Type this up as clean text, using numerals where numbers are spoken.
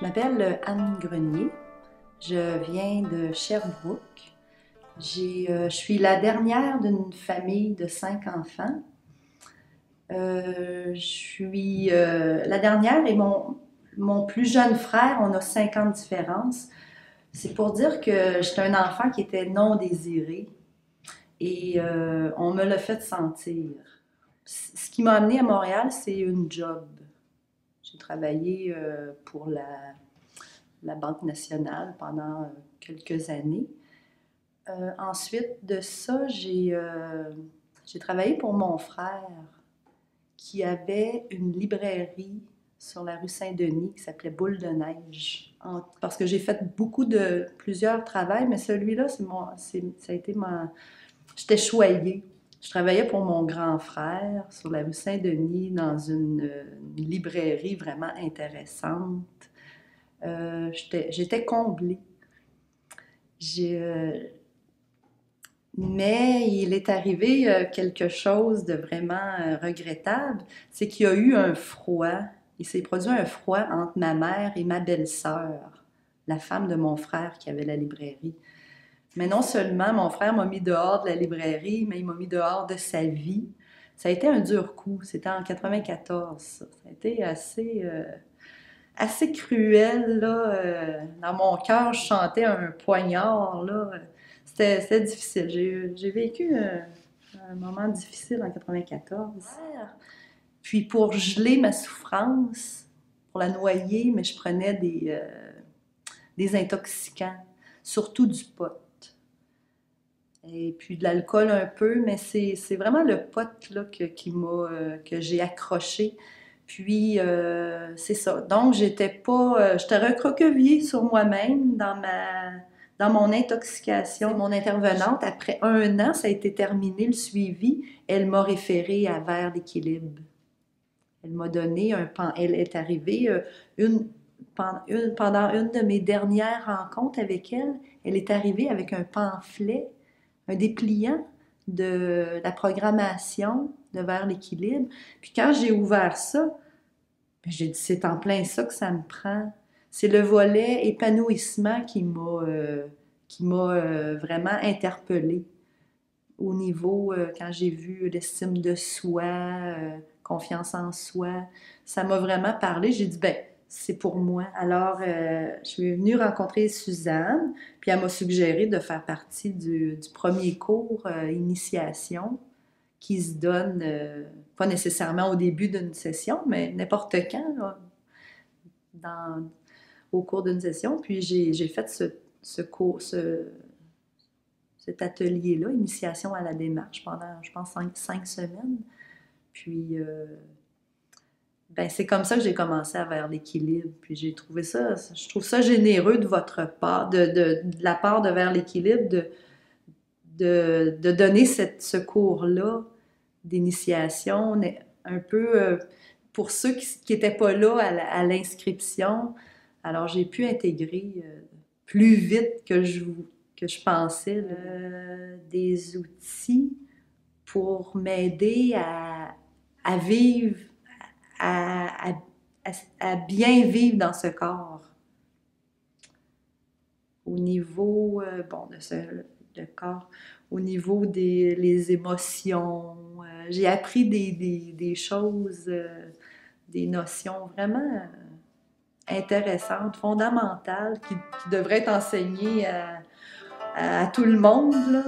Je m'appelle Anne Grenier, je viens de Sherbrooke. Je suis la dernière d'une famille de 5 enfants. Je suis la dernière et mon plus jeune frère, on a 5 ans de différence. C'est pour dire que j'étais un enfant qui était non désiré et on me l'a fait sentir. Ce qui m'a amenée à Montréal, c'est une job. J'ai travaillé pour la Banque nationale pendant quelques années. Ensuite de ça, j'ai travaillé pour mon frère qui avait une librairie sur la rue Saint-Denis qui s'appelait Boule de neige. Parce que j'ai fait plusieurs travails, mais celui-là, ça a été J'étais choyée. Je travaillais pour mon grand frère sur la rue Saint-Denis dans une librairie vraiment intéressante. J'étais comblée. Mais il est arrivé quelque chose de vraiment regrettable, c'est qu'il y a eu un froid. Il s'est produit un froid entre ma mère et ma belle-sœur, la femme de mon frère qui avait la librairie. Mais non seulement mon frère m'a mis dehors de la librairie, mais il m'a mis dehors de sa vie. Ça a été un dur coup. C'était en 94, ça. Ça a été assez cruel, là. Dans mon cœur, je chantais un poignard, là. C'était difficile. J'ai vécu un moment difficile en 94. Puis pour geler ma souffrance, pour la noyer, mais je prenais des intoxicants, surtout du pot. Et puis de l'alcool un peu, mais c'est vraiment le pot là, que j'ai accroché. Puis, c'est ça. Donc, j'étais recroquevillée sur moi-même dans mon intoxication. C'est mon intervenante, après 1 an, ça a été terminé, le suivi, elle m'a référée vers l'équilibre. Elle m'a donné elle est arrivée pendant une de mes dernières rencontres avec elle, elle est arrivée avec un pamphlet, un dépliant de la programmation de Vers l'équilibre. Puis quand j'ai ouvert ça, j'ai dit, c'est en plein ça que ça me prend. C'est le volet épanouissement qui m'a vraiment interpellée au niveau, quand j'ai vu l'estime de soi, confiance en soi, ça m'a vraiment parlé. J'ai dit, ben, c'est pour moi. Alors, je suis venue rencontrer Suzanne, puis elle m'a suggéré de faire partie du premier cours initiation qui se donne, pas nécessairement au début d'une session, mais n'importe quand, là, au cours d'une session. Puis j'ai fait cet atelier-là, initiation à la démarche, pendant, je pense, 5 semaines. Puis, ben, c'est comme ça que j'ai commencé à Vers l'équilibre. Puis je trouve ça généreux de votre part, de la part de Vers l'équilibre, de donner ce cours-là d'initiation, un peu pour ceux qui n'étaient pas là à l'inscription. Alors, j'ai pu intégrer plus vite que je pensais des outils pour m'aider à vivre, à bien vivre dans ce corps. Au niveau, le corps, au niveau des émotions. J'ai appris des choses, des notions vraiment intéressantes, fondamentales, qui devraient être enseignées à tout le monde, là.